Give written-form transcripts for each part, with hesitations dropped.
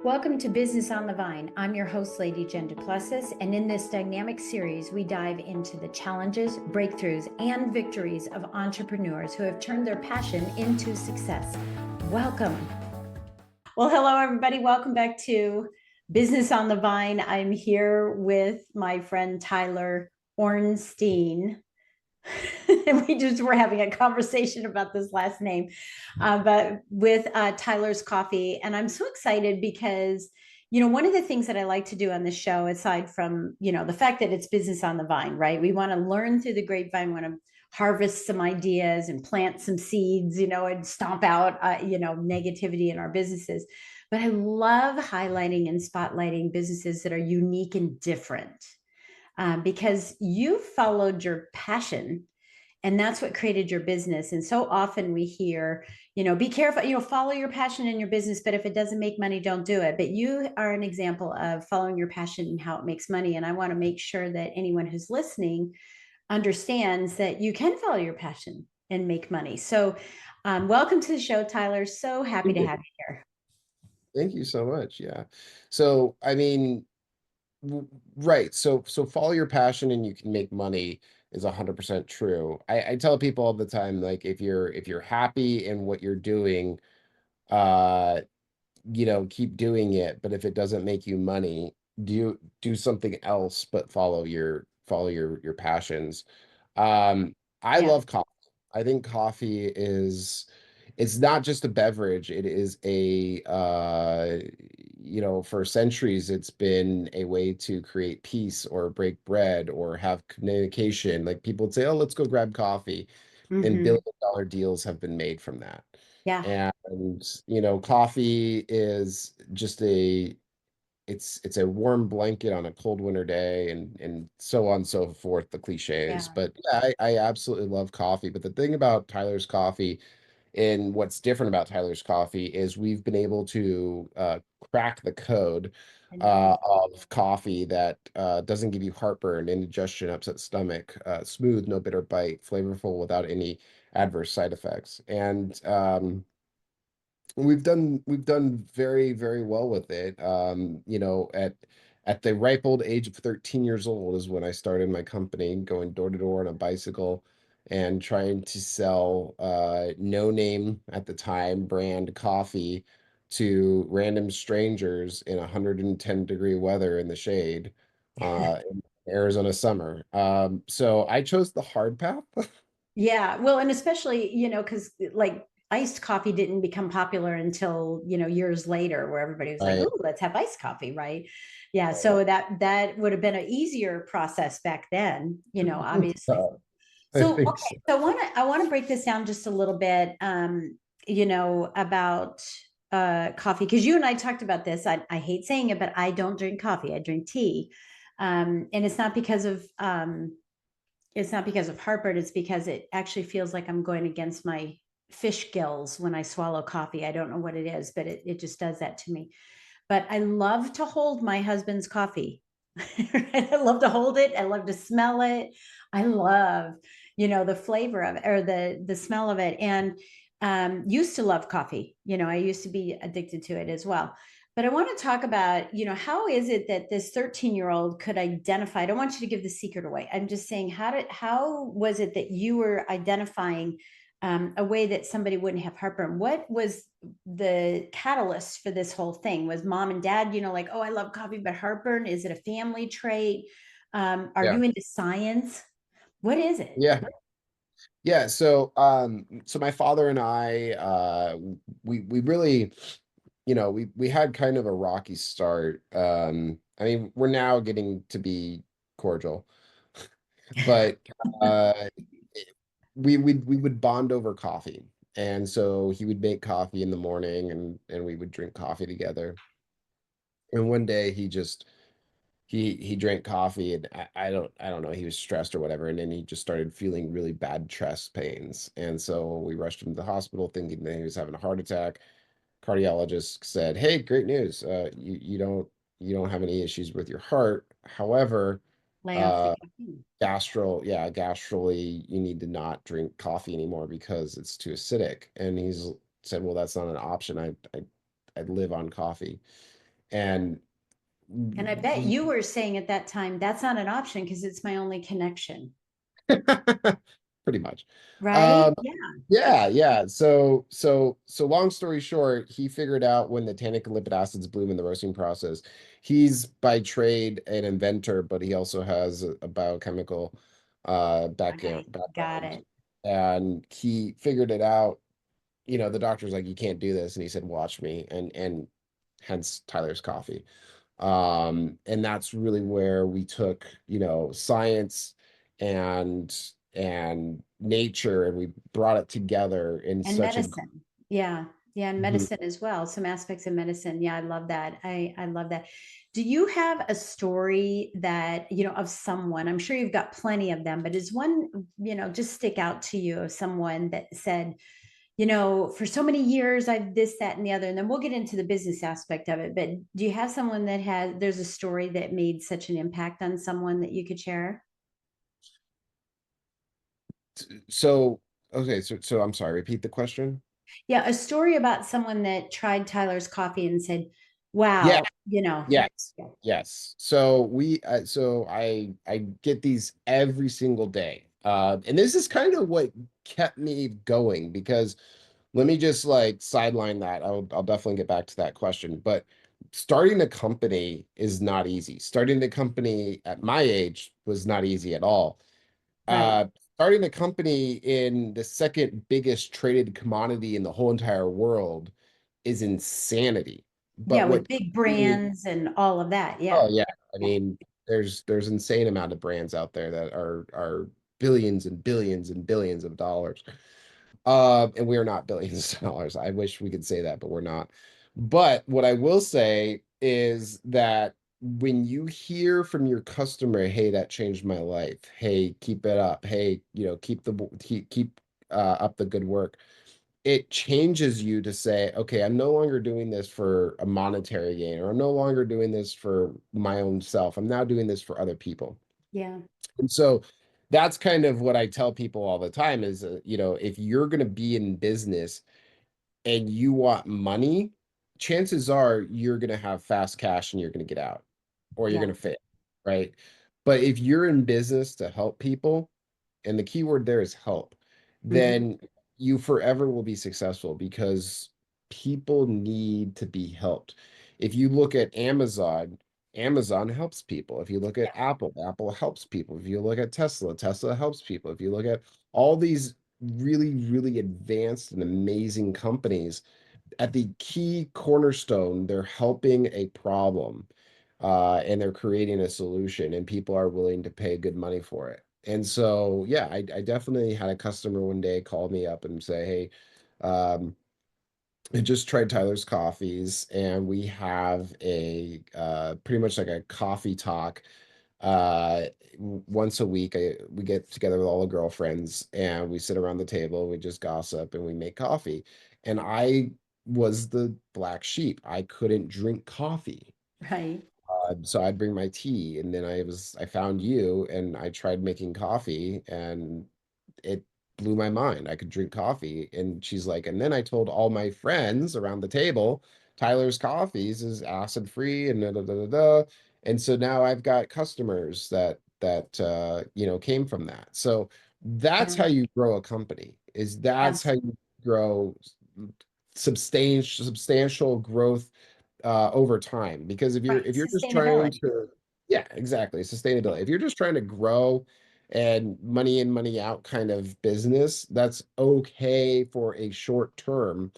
Welcome to Business on the Vine. I'm your host, Lady Jen Plessis, and in this dynamic series, we dive into the challenges, breakthroughs, and victories of entrepreneurs who have turned their passion into success. Welcome. Well, hello, everybody. Welcome back to Business on the Vine. I'm here with my friend Tyler Ornstein. And we just were having a conversation about this last name, but with Tyler's Coffee. And I'm so excited because, one of the things that I like to do on the show, aside from, the fact that it's business on the vine, right? We want to learn through the grapevine, we want to harvest some ideas and plant some seeds, and stomp out, negativity in our businesses. But I love highlighting and spotlighting businesses that are unique and different because you followed your passion and that's what created your business. And so often we hear, be careful, follow your passion in your business, but if it doesn't make money, don't do it. But you are an example of following your passion and how it makes money. And I want to make sure that anyone who's listening understands that you can follow your passion and make money. So welcome to the show, Tyler. So happy Thank to you. have you here. Thank you so much. Yeah. So, right. So follow your passion and you can make money is 100% true. I tell people all the time, like if you're happy in what you're doing, uh, keep doing it. But if it doesn't make you money, do something else, but follow your passions. I Yeah. love coffee. I think coffee is it's not just a beverage. It is for centuries it's been a way to create peace or break bread or have communication. Like people would say, "Oh, let's go grab coffee." And Hmm. billion-dollar deals have been made from that. Yeah. And coffee is just it's a warm blanket on a cold winter day and so on and so forth, the cliches. Yeah. But yeah, I absolutely love coffee. But the thing about Tyler's Coffee and what's different about Tyler's Coffee is we've been able to crack the code I know. of coffee that doesn't give you heartburn, indigestion, upset stomach, smooth, no bitter bite, flavorful without any adverse side effects. And we've done very, very well with it. At the ripe old age of 13 years old is when I started my company, going door to door on a bicycle and trying to sell no name at the time brand coffee to random strangers in 110-degree weather in the shade in Arizona summer. So I chose the hard path. Yeah, well, and especially, because like iced coffee didn't become popular until, years later, where everybody was like, I, "Oh, let's have iced coffee," right? Yeah, so that would have been an easier process back then, obviously. I So, think okay, so. so I want to break this down just a little bit, about coffee, because you and I talked about this. I hate saying it, but I don't drink coffee. I drink tea. And it's not because of heartburn. It's because it actually feels like I'm going against my fish gills when I swallow coffee. I don't know what it is, but it just does that to me. But I love to hold my husband's coffee. I love to hold it. I love to smell it. I love, the flavor of it or the smell of it. And used to love coffee. I used to be addicted to it as well. But I want to talk about, how is it that this 13-year-old could identify? I don't want you to give the secret away. I'm just saying, how was it that you were identifying a way that somebody wouldn't have heartburn? What was the catalyst for this whole thing? Was mom and dad, like, oh, I love coffee, but heartburn? Is it a family trait? Are Yeah. you into science? What is it? Yeah. Yeah, so my father and I, we really, we had kind of a rocky start. I mean, we're now getting to be cordial, but uh, we would bond over coffee, and so he would make coffee in the morning, and we would drink coffee together. And one day he drank coffee and I don't know, he was stressed or whatever, and then he just started feeling really bad chest pains, and so we rushed him to the hospital thinking that he was having a heart attack. Cardiologist said, "Hey, great news, you don't have any issues with your heart. However, Lay off the uh caffeine. gastrally you need to not drink coffee anymore because it's too acidic." And he's said, "Well, that's not an option. I'd live on coffee." And And I bet we you were saying at that time, that's not an option because it's my only connection. pretty much. Right? Um, Yeah. yeah, yeah. So long story short, he figured out when the tannic and lipid acids bloom in the roasting process. He's by trade an inventor, but he also has a biochemical Okay. Got background. it. And he figured it out. The doctor's like, you can't do this. And he said, watch me. And hence Tyler's Coffee. And that's really where we took, science and nature, and we brought it together in And such a medicine. Yeah. Yeah. And Mhm. medicine as well. Some aspects of medicine. Yeah. I love that. I love that. Do you have a story that, of someone, I'm sure you've got plenty of them, but is one, just stick out to you of someone that said, for so many years, I've this, that, and the other. And then we'll get into the business aspect of it. But do you have someone there's a story that made such an impact on someone that you could share? So okay, so I'm sorry, repeat the question. Yeah, a story about someone that tried Tyler's coffee and said, Yeah, wow, yes, yeah, yes. So I get these every single day. And this is kind of what kept me going, because let me just like sideline that. I'll definitely get back to that question. But starting a company is not easy. Starting the company at my age was not easy at all. right. Starting a company in the second biggest traded commodity in the whole entire world is insanity. Yeah, But with what big really, brands and all of that. oh Yeah. yeah, I Yeah. mean, there's insane amount of brands out there that are billions and billions and billions of dollars. And we are not billions of dollars. I wish we could say that, but we're not. But what I will say is that when you hear from your customer, hey, that changed my life. Hey, keep it up. Hey, keep up the good work. It changes you to say, okay, I'm no longer doing this for a monetary gain, or I'm no longer doing this for my own self. I'm now doing this for other people. Yeah. And so that's kind of what I tell people all the time is, if you're going to be in business and you want money, chances are you're going to have fast cash and you're going to get out, or you're Yeah. going to fail, right? But if you're in business to help people, and the key word there is help, Hmm. then you forever will be successful, because people need to be helped. If you look at Amazon, Amazon helps people. If you look at Apple, Apple helps people. If you look at Tesla, Tesla helps people. If you look at all these really, really advanced and amazing companies, at the key cornerstone, they're helping a problem, and they're creating a solution, and people are willing to pay good money for it. And so, yeah, I definitely had a customer one day call me up and say, hey, I just tried Tyler's Coffees, and we have a pretty much like a coffee talk once a week. We get together with all the girlfriends, and we sit around the table, we just gossip, and we make coffee. And I was the black sheep. I couldn't drink coffee. Right. So I'd bring my tea, and then I found you, and I tried making coffee, and it blew my mind. I could drink coffee. And she's like, and then I told all my friends around the table, Tyler's Coffees is acid free and da da da da da. And so now I've got customers that came from that. So that's Yeah. how you grow a company. That's how you Absolutely. grow substantial growth over time. Because if you're Right. if you're just trying Sustainability. to, yeah, exactly, Yeah. sustainability. If you're just trying to grow and money in, money out kind of business, that's okay for a short term,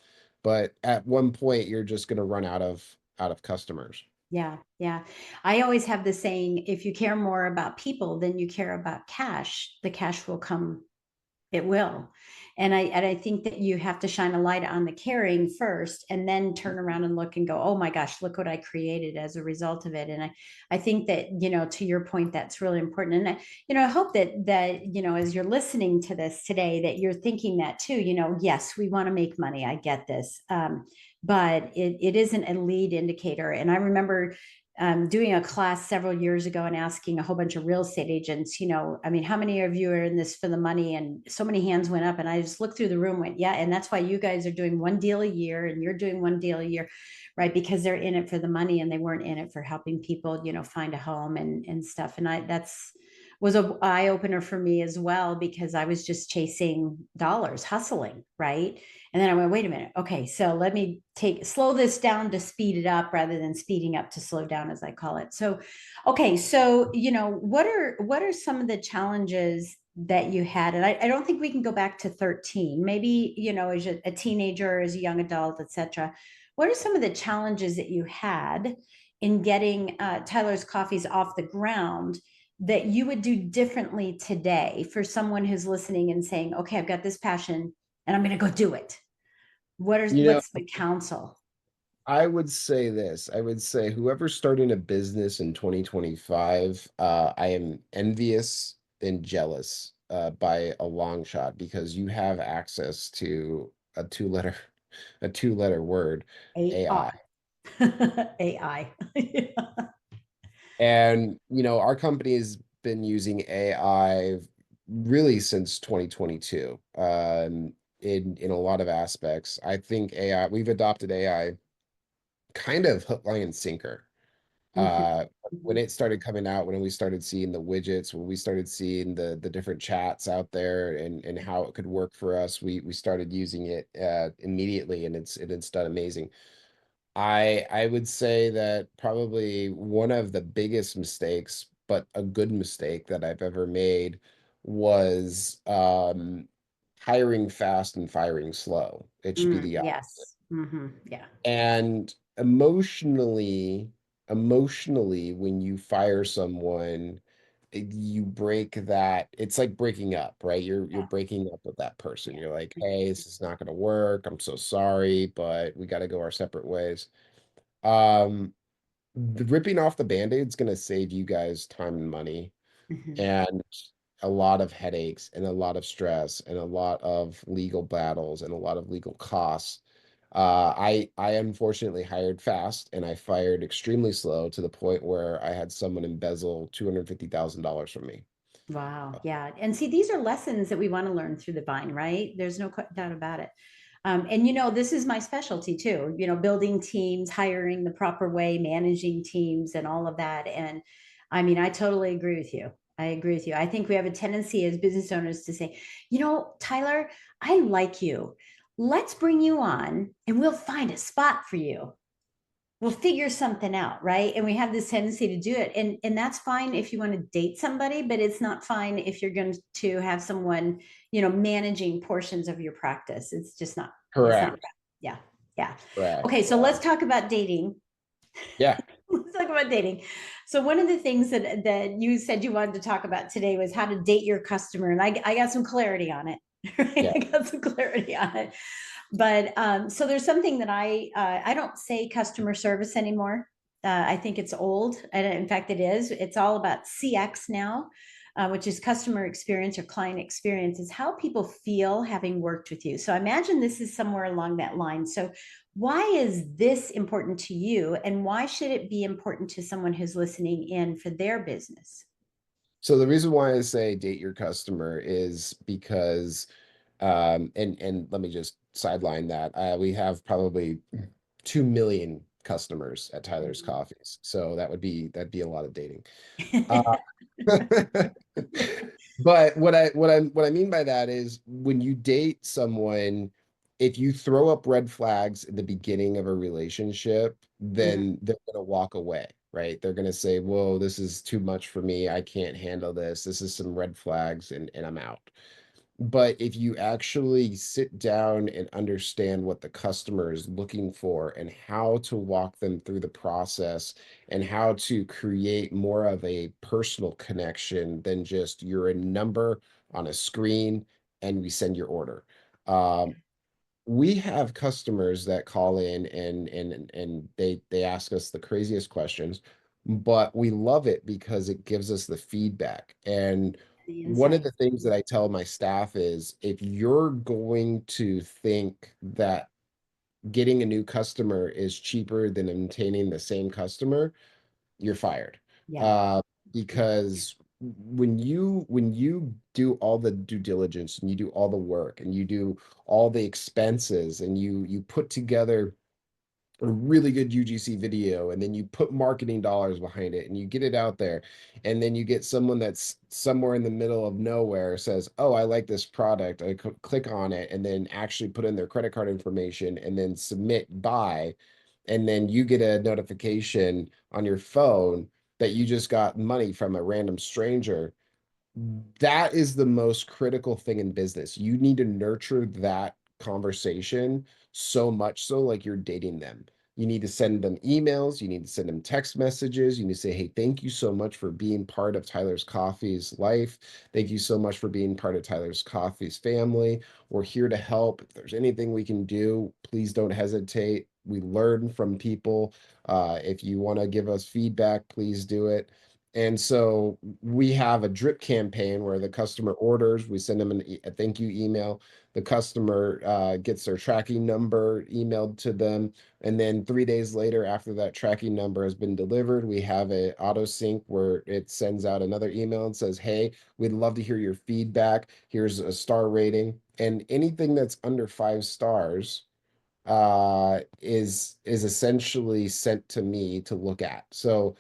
but at one point you're just going to run out of customers. Yeah. Yeah. I always have the saying, if you care more about people than you care about cash, the cash will come. It will. And I think that you have to shine a light on the caring first and then turn around and look and go, oh my gosh, look what I created as a result of it. And I think that, to your point, that's really important. And I hope that as you're listening to this today, that you're thinking that too, yes, we want to make money. I get this. But it isn't a lead indicator. And I remember doing a class several years ago and asking a whole bunch of real estate agents, I mean, how many of you are in this for the money? And so many hands went up, and I just looked through the room, went, yeah. And that's why you guys are doing one deal a year and you're doing one deal a year, right? Because they're in it for the money and they weren't in it for helping people, find a home and stuff. And that's was a eye opener for me as well, because I was just chasing dollars, hustling, right? And then I went, wait a minute. Okay, so let me slow this down to speed it up rather than speeding up to slow down, as I call it. So, okay, so what are some of the challenges that you had? And I don't think we can go back to 13. Maybe, as a teenager, as a young adult, etc. What are some of the challenges that you had in getting Tyler's Coffees off the ground that you would do differently today for someone who's listening and saying, okay, I've got this passion and I'm going to go do it? You know, What's the counsel? I would say this. I would say whoever's starting a business in 2025, I am envious and jealous by a long shot because you have access to a two-letter a two-letter word, AI. AI. AI. And our company has been using AI really since 2022, in a lot of aspects. I think AI, we've adopted AI kind of hook, line, and sinker. Mhm. Uh, when Mhm. it started coming out, when we started seeing the widgets, when we started seeing the different chats out there and how it could work for us, we started using it immediately, and it's done amazing. I would say that probably one of the biggest mistakes, but a good mistake that I've ever made was hiring fast and firing slow. It should be the opposite. Yes. Yeah. And emotionally, when you fire someone, you break that. It's like breaking up, right? You're breaking up with that person. Yeah. You're like, hey, this is not going to work. I'm so sorry, but we got to go our separate ways. Um, the ripping off the Band-Aid is going to save you guys time and money Mhm. and a lot of headaches and a lot of stress and a lot of legal battles and a lot of legal costs. I unfortunately hired fast and I fired extremely slow to the point where I had someone embezzle $250,000 from me. Wow. Yeah. And see, these are lessons that we want to learn through the vine, right? There's no doubt about it. And this is my specialty too, building teams, hiring the proper way, managing teams, and all of that. And I mean, I totally agree with you. I agree with you. I think we have a tendency as business owners to say, Tyler, I like you. Let's bring you on and we'll find a spot for you. We'll figure something out, right? And we have this tendency to do it. And that's fine if you want to date somebody, but it's not fine if you're going to have someone, managing portions of your practice. It's not Correct. yeah. Yeah. Correct. Okay, so let's talk about dating. Yeah. Let's talk about dating. So one of the things that you said you wanted to talk about today was how to date your customer. And I got some clarity on it. Right? Yeah. I got some clarity on it. But so there's something that I don't say customer service anymore. I think it's old, and in fact, it is. It's all about CX now, which is customer experience or client experience. Is how people feel having worked with you. So I imagine this is somewhere along that line. So why is this important to you, and why should it be important to someone who's listening in for their business? So the reason why I say date your customer is because and let me just sideline that. We have probably 2 million customers at Tyler's Coffees. So that'd be a lot of dating. Uh, but what I mean by that is when you date someone, if you throw up red flags in the beginning of a relationship, Mhm. then they're gonna walk away, right? They're gonna say, whoa, this is too much for me. I can't handle this. This is some red flags and I'm out. But if you actually sit down and understand what the customer is looking for and how to walk them through the process and how to create more of a personal connection than just you're a number on a screen and we send your order. Um, we have customers that call in and they ask us the craziest questions, but we love it because it gives us the feedback. And The one of insight. the things that I tell my staff is if you're going to think that getting a new customer is cheaper than maintaining the same customer, you're fired. Yeah. Uh, because when you do all the due diligence and you do all the work and you do all the expenses and you put together a really good UGC video and then you put marketing dollars behind it and you get it out there and then you get someone that's somewhere in the middle of nowhere says, oh, I like this product, I click on it and then actually put in their credit card information and then submit buy, and then you get a notification on your phone that you just got money from a random stranger. That is the most critical thing in business. You need to nurture that conversation so much so like you're dating them. You need to send them emails, you need to send them text messages, you need to say, hey, thank you so much for being part of Tyler's Coffee's life. Thank you so much for being part of Tyler's Coffee's family. We're here to help. If there's anything we can do, please don't hesitate. We learn from people. If you want to give us feedback, please do it. And so we have a drip campaign where the customer orders, we send them a thank you email. The customer gets their tracking number emailed to them. And then 3 days later, after that tracking number has been delivered, we have a auto sync where it sends out another email and says, hey, we'd love to hear your feedback. Here's a star rating. And anything that's under 5 stars is essentially sent to me to look at. So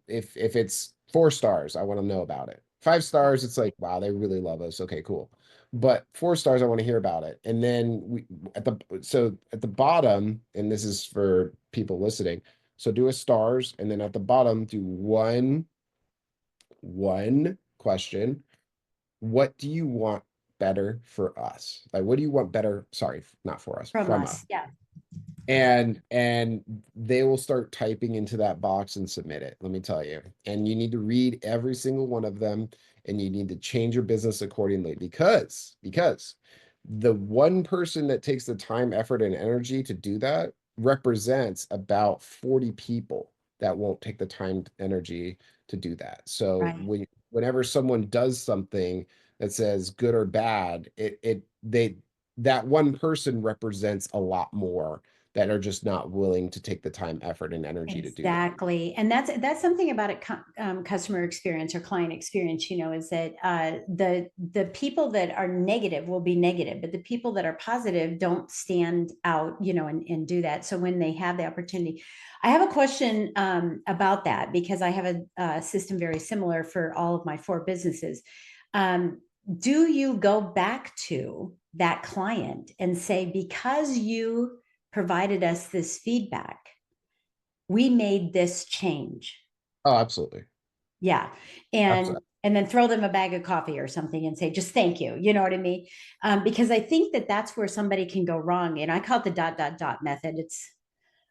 if it's 4 stars, I want to know about it. 5 stars, it's like, wow, they really love us. Okay, cool. But 4 stars, I want to hear about it. And then we at the bottom, and this is for people listening, so do a stars, and then at the bottom do one question. What do you want better for us? Like, what do you want better? Sorry, not for us, From from us. us. Yeah. And they will start typing into that box and submit it, let me tell you. And you need to read every single one of them, and you need to change your business accordingly, because the one person that takes the time, effort, and energy to do that represents about 40 people that won't take the time, energy to do that. So Right. whenever someone does something that says good or bad, that one person represents a lot more that are just not willing to take the time, effort, and energy to do that. Exactly. And that's something about it, customer experience or client experience, is that the people that are negative will be negative, but the people that are positive don't stand out, and do that. So when they have the opportunity, I have a question about that, because I have a system very similar for all of my 4 businesses. Do you go back to that client and say, because you provided us this feedback, we made this change? Oh, absolutely. Yeah. and Absolutely. and then throw them a bag of coffee or something and say, just thank you, you know what I mean? Because I think that that's where somebody can go wrong, and I call it the dot dot dot method.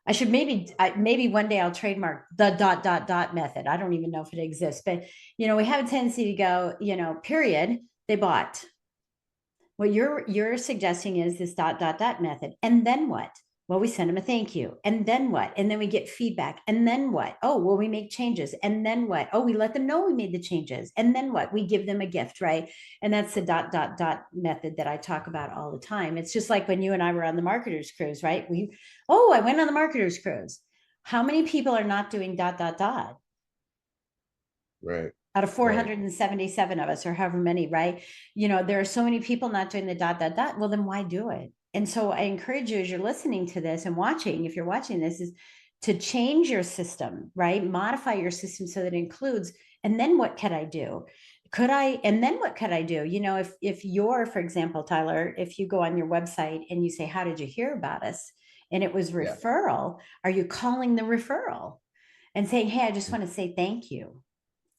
I should maybe one day I'll trademark the dot dot dot method. I don't even know if it exists, but we have a tendency to go, period, they bought. What you're suggesting is this dot dot dot method. And then what? Well, we send them a thank you. And then what? And then we get feedback. And then what? Oh, well, we make changes. And then what? Oh, we let them know we made the changes. And then what? We give them a gift, right? And that's the dot dot dot method that I talk about all the time. It's just like when you and I were on the marketers cruise, right? I went on the marketers cruise. How many people are not doing dot dot dot Right. out of Right. 477 of us, or however many, right? There are so many people not doing the dot, dot, dot. Well, then why do it? And so I encourage you, as you're listening to this and watching, if you're watching this, is to change your system, right? Modify your system so that it includes, and then what could I do? And then what could I do? If you're, for example, Tyler, if you go on your website and you say, how did you hear about us? And it was Yeah. referral, are you calling the referral and saying, hey, I just want to say thank you?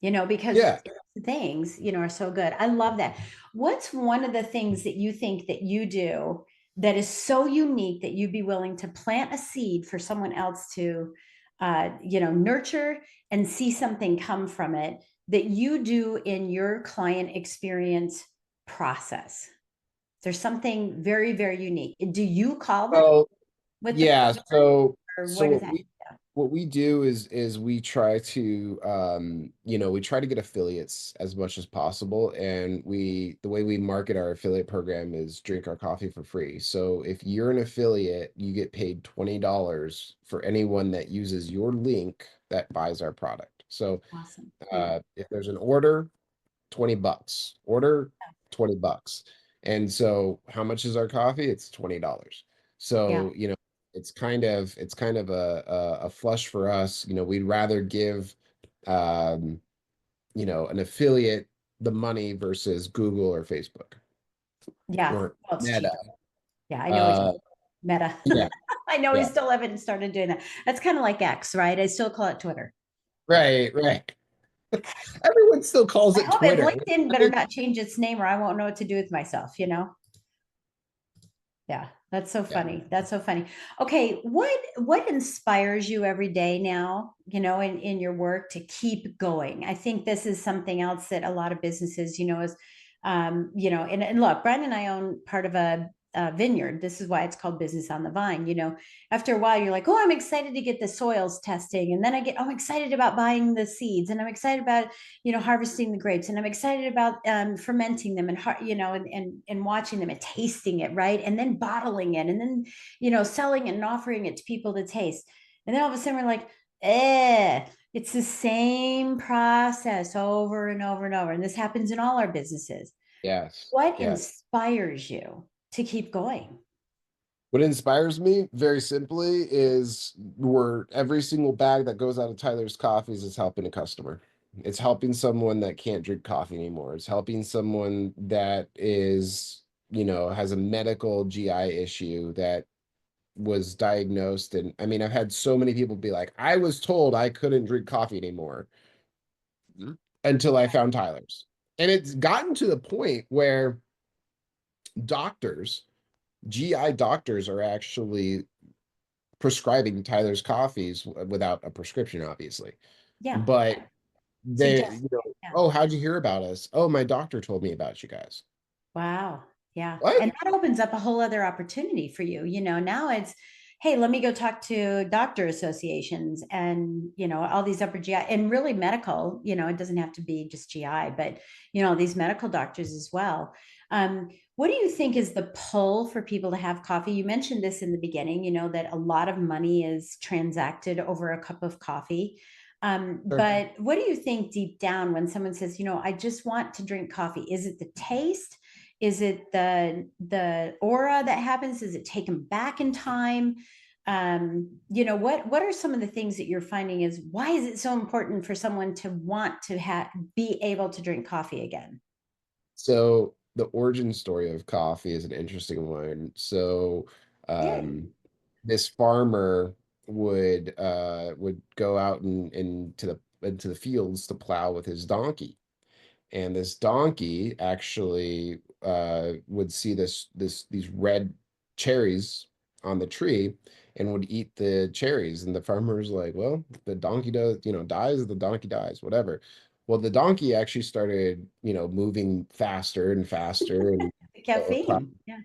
Because Yeah. things, are so good. I love that. What's one of the things that you think that you do that is so unique that you'd be willing to plant a seed for someone else to, nurture and see something come from it, that you do in your client experience process? There's something very, very unique. Do you call them So with the yeah. So or so what is what that? we what we do is we try to we try to get affiliates as much as possible, and the way we market our affiliate program is drink our coffee for free. So if you're an affiliate, you get paid $20 for anyone that uses your link that buys our product. So Awesome. Yeah. if there's an order, $20. Order $20. And so how much is our coffee? It's $20. Yeah. So, it's kind of a flush for us. We'd rather give um, an affiliate the money versus Google or Facebook Yeah. or Well, it's Meta. cheaper. Yeah. I know what you Uh, Meta. yeah, I know we yeah. still haven't started doing that. That's kind of like X, right? I still call it Twitter. Right, right. Everyone still calls I it hope if Twitter. LinkedIn I better mean, not change its name or I won't know what to do with myself, you know? Yeah, that's so yeah. funny. That's so funny. Okay, what inspires you every day now, in your work to keep going? I think this is something else that a lot of businesses, is and look, Brian and I own part of a vineyard. This is why it's called Business on the Vine. After a while, you're like, oh, I'm excited to get the soils testing. And then I'm excited about buying the seeds and I'm excited about harvesting the grapes and I'm excited about fermenting them and and watching them and tasting it, right, and then bottling it and then selling it and offering it to people to taste, and then all of a sudden we're like, it's the same process over and over and over, and this happens in all our businesses. Yes. What Yeah. inspires you to keep going? What inspires me, very simply, is where every single bag that goes out of Tyler's Coffees is helping a customer. It's helping someone that can't drink coffee anymore. It's helping someone that has a medical GI issue that was diagnosed. And I mean, I've had so many people be like, I was told I couldn't drink coffee anymore until I found Tyler's. And it's gotten to the point where doctors, GI doctors, are actually prescribing Tyler's coffees without a prescription, obviously. Yeah, But they, suggest. Yeah. oh, how'd you hear about us? Oh, my doctor told me about you guys. Wow. Yeah. What? And that opens up a whole other opportunity for you. Now it's, hey, let me go talk to doctor associations and, all these upper GI and really medical, it doesn't have to be just GI, but, these medical doctors as well. What do you think is the pull for people to have coffee? You mentioned this in the beginning, that a lot of money is transacted over a cup of coffee. Sure. But what do you think deep down when someone says, I just want to drink coffee? Is it the taste? Is it the aura that happens? Is it taken back in time? What are some of the things that you're finding is why is it so important for someone to want to be able to drink coffee again? So the origin story of coffee is an interesting one. So Yeah. um, this farmer would go out and into the fields to plow with his donkey. And this donkey actually would see these red cherries on the tree and would eat the cherries. And the farmer's like, well, the donkey dies, the donkey dies, whatever. Well, the donkey actually started, moving faster and faster, and The uh, caffeine. Yeah.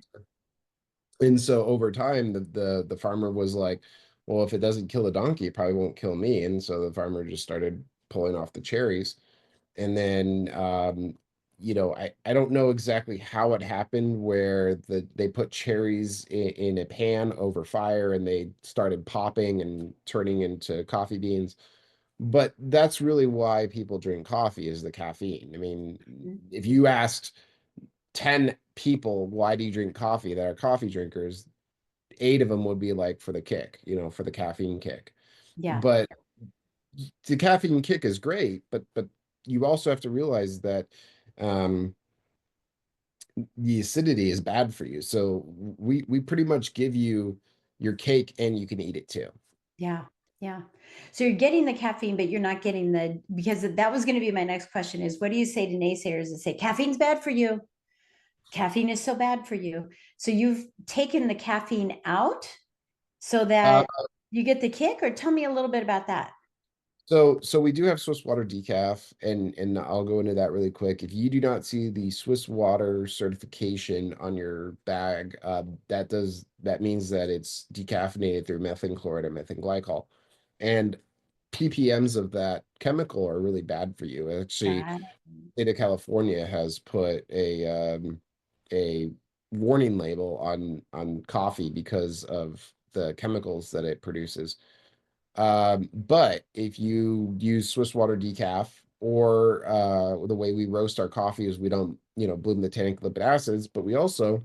and so over time, the farmer was like, well, if it doesn't kill the donkey, it probably won't kill me. And so the farmer just started pulling off the cherries. And then I don't know exactly how it happened where they put cherries in a pan over fire and they started popping and turning into coffee beans. But that's really why people drink coffee, is the caffeine. I mean, Mhm. if you asked 10 people why do you drink coffee that are coffee drinkers, 8 of them would be like for the kick, for the caffeine kick. Yeah. But the caffeine kick is great, but you also have to realize that um, the acidity is bad for you. So we pretty much give you your cake and you can eat it too. Yeah. Yeah. So you're getting the caffeine, but you're not getting because that was going to be my next question is what do you say to naysayers that say caffeine's bad for you? Caffeine is so bad for you. So you've taken the caffeine out so Uh, that you get the kick, or tell me a little bit about that. so we do have Swiss water decaf, and I'll go into that really quick. If you do not see the Swiss water certification on your bag, that means that it's decaffeinated through methylene chloride or methylene glycol. And ppms of that chemical are really bad for you. Actually, Got state of California has put a warning label on coffee because of the chemicals that it produces. But if you use Swiss water decaf, or the way we roast our coffee is we don't, bloom the tannic lipid acids, but we also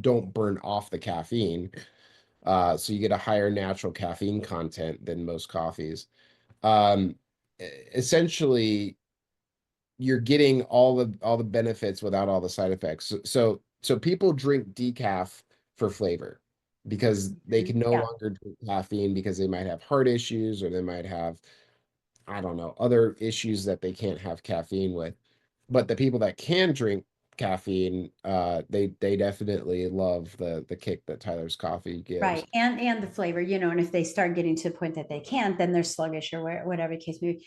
don't burn off the caffeine. So you get a higher natural caffeine content than most coffees. Um, Essentially, you're getting all the benefits without all the side effects. So people drink decaf for flavor because they it. can no Yeah. longer drink caffeine because they might have heart issues, or they might have, I don't know, other issues that they can't have caffeine with. But the people that can drink caffeine, they definitely love the kick that Tyler's coffee gives. Right. And the flavor, and if they start getting to the point that they can't, then they're sluggish or whatever the case may be.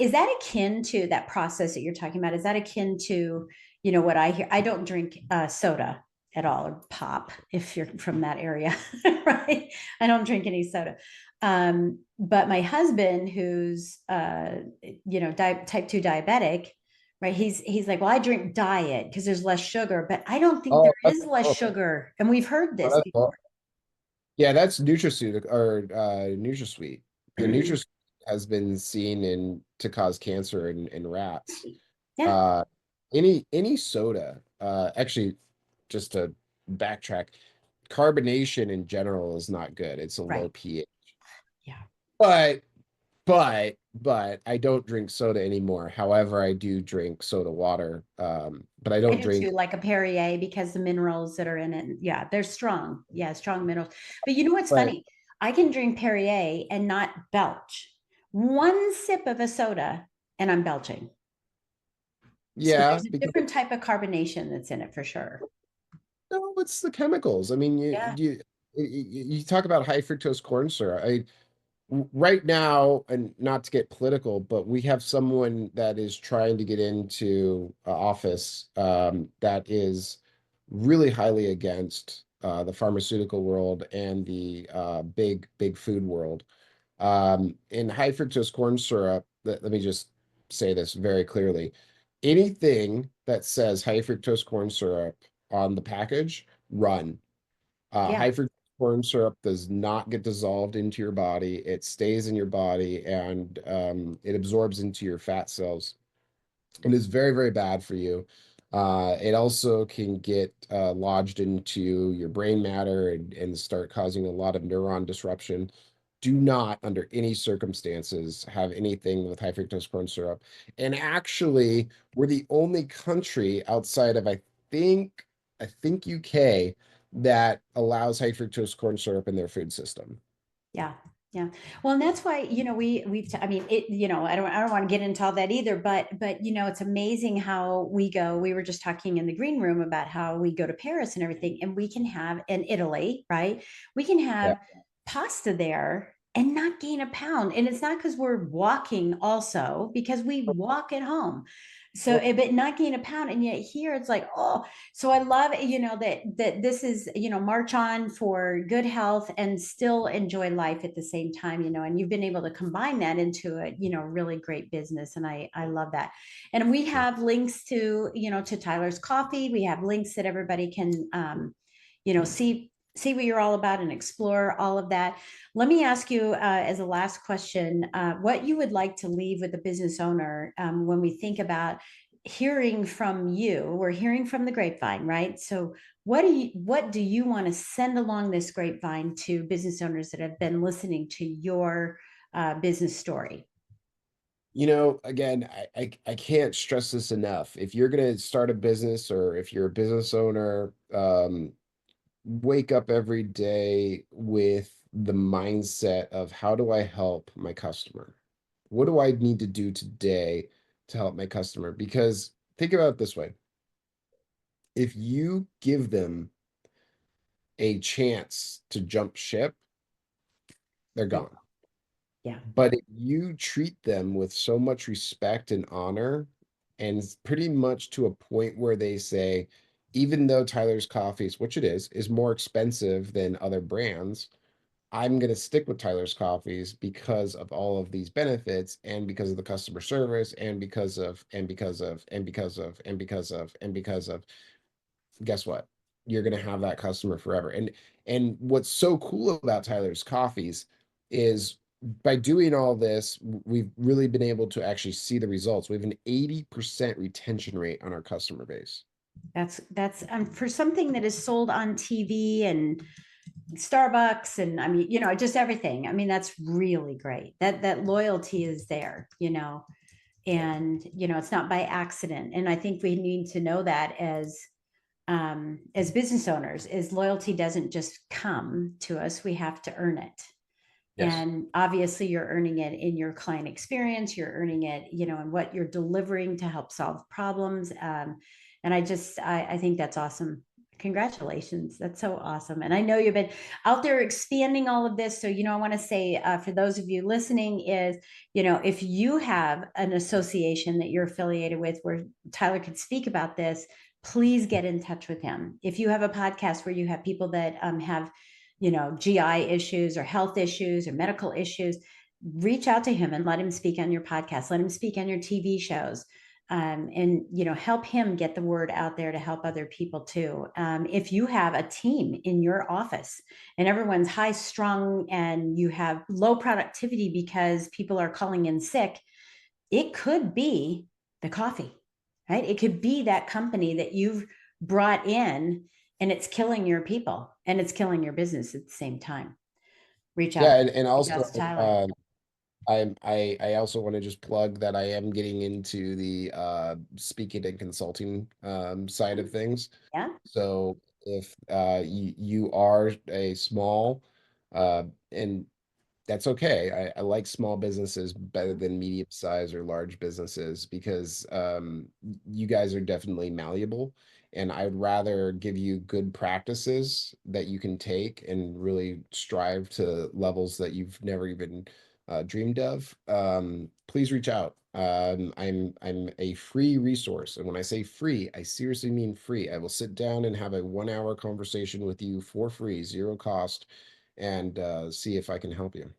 Is that akin to that process that you're talking about? Is that akin to, what I hear? I don't drink soda at all, or pop, if you're from that area, right? I don't drink any soda. But my husband, who's type 2 diabetic, right? He's like, well, I drink diet because there's less sugar, but I don't think there Oh, that's is less horrible. sugar. And we've heard Oh, this that's before. hor- Yeah, that's NutraSweet, or NutraSweet. The NutraSweet has been seen to cause cancer in rats. Yeah. Uh, any soda, actually, just to backtrack, carbonation in general is not good. It's a low Right. pH. Yeah. But but I don't drink soda anymore. However, I do drink soda water. But I I don't do too, drink. like a Perrier, because the minerals that are in it. Yeah, they're strong. Yeah, strong minerals. But you know what's But funny? I can drink Perrier and not belch. One sip of a soda and I'm belching. So yeah, there's a because different type of carbonation that's in it for sure. no, it's the chemicals. I mean, Yeah. you talk about high fructose corn syrup. Right now, and not to get political, but we have someone that is trying to get into office, that is really highly against the pharmaceutical world and the big food world. In high fructose corn syrup, let me just say this very clearly. Anything that says high fructose corn syrup on the package, run. Yeah. High fructose corn syrup does not get dissolved into your body. It stays in your body, and it absorbs into your fat cells. It is very, very bad for you. It also can get lodged into your brain matter, and start causing a lot of neuron disruption. Do not, under any circumstances, have anything with high fructose corn syrup. And actually, we're the only country outside of, I think UK, that allows high fructose corn syrup in their food system. Yeah. Yeah. Well, and that's why, I mean, I don't want to get into all that either, but, it's amazing how we were just talking in the green room about how we go to Paris and everything, and we can have in Italy, right? We can Yeah. have pasta there and not gain a pound. And it's not because we're walking also, because we walk at home. So, Well, but not gain a pound. And yet here it's like, oh, so I love, that this is, march on for good health and still enjoy life at the same time, and you've been able to combine that into a, really great business. And I love that. And we have links to Tyler's coffee. We have links that everybody can, see what you're all about and explore all of that. Let me ask you, as a last question, what you would like to leave with the business owner, when we think about hearing from you. We're hearing from the grapevine, right? So what do you want to send along this grapevine to business owners that have been listening to your business story? Again, I can't stress this enough. If you're going to start a business, or if you're a business owner, wake up every day with the mindset of, how do I help my customer? What do I need to do today to help my customer? Because think about it this way. If you give them a chance to jump ship, they're Yeah. gone. Yeah. But if you treat them with so much respect and honor, and pretty much to a point where they say, even though Tyler's Coffees, which it is more expensive than other brands, I'm going to stick with Tyler's Coffees because of all of these benefits and because of the customer service and because of, and because of, and because of, and because of, and because of, guess what? You're going to have that customer forever. And what's so cool about Tyler's Coffees is by doing all this, we've really been able to actually see the results. We have an 80% retention rate on our customer base. That's for something that is sold on TV and Starbucks and I mean, just everything. I mean, that's really great. That loyalty is there, and it's not by accident. And I think we need to know that as business owners, is loyalty doesn't just come to us. We have to earn it. Yes. And obviously you're earning it in your client experience, you're earning it, in what you're delivering to help solve problems. And I think that's awesome. Congratulations. That's so awesome. And I know you've been out there expanding all of this. So, I want to say for those of you listening is, if you have an association that you're affiliated with where Tyler could speak about this, please get in touch with him. If you have a podcast where you have people that have GI issues or health issues or medical issues, reach out to him and let him speak on your podcast, let him speak on your TV shows. And help him get the word out there to help other people too. If you have a team in your office and everyone's high strung and you have low productivity because people are calling in sick, it could be the coffee, right? It could be that company that you've brought in and it's killing your people and it's killing your business at the same time. Reach Yeah, out. and Reach also out to Tyler. I also want to just plug that I am getting into the speaking and consulting side of things. Yeah. So if you are a small and that's okay. I like small businesses better than medium size or large businesses because you guys are definitely malleable. And I'd rather give you good practices that you can take and really strive to levels that you've never even dreamed of. Please reach out. I'm a free resource, and when I say free, I seriously mean free. I will sit down and have a 1 hour conversation with you for free, zero cost, and see if I can help you.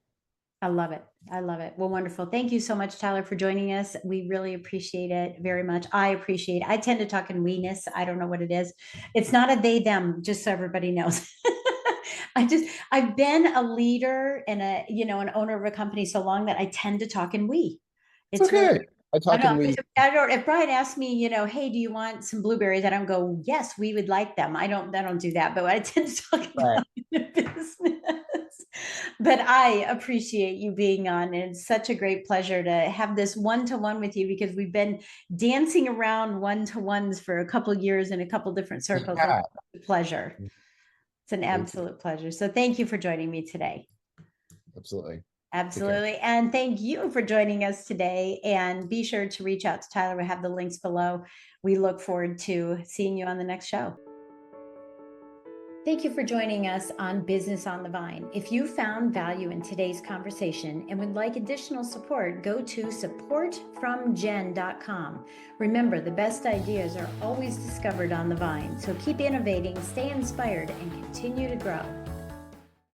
I love it. I love it. Well, wonderful. Thank you so much, Tyler, for joining us. We really appreciate it very much. I appreciate it. I tend to talk in we-ness. I don't know what it is. It's not a they, them, just so everybody knows. I've been a leader and an owner of a company so long that I tend to talk in we. It's It's really, okay. I I talk know. and we If Brian asks me, hey, do you want some blueberries? I don't go, yes, we would like them. I don't do that, but I tend to talk right. about business. But I appreciate you being on. And it's such a great pleasure to have this one-to-one with you because we've been dancing around one-to-ones for a couple of years in a couple different circles. And Yeah, it's a pleasure. It's an thank you. absolute pleasure. So thank you for joining me today. Absolutely. Take care. Absolutely. And thank you for joining us today. And be sure to reach out to Tyler. We have the links below. We look forward to seeing you on the next show. Thank you for joining us on Business on the Vine. If you found value in today's conversation and would like additional support, go to supportfromjen.com. Remember, the best ideas are always discovered on the vine. So keep innovating, stay inspired, and continue to grow.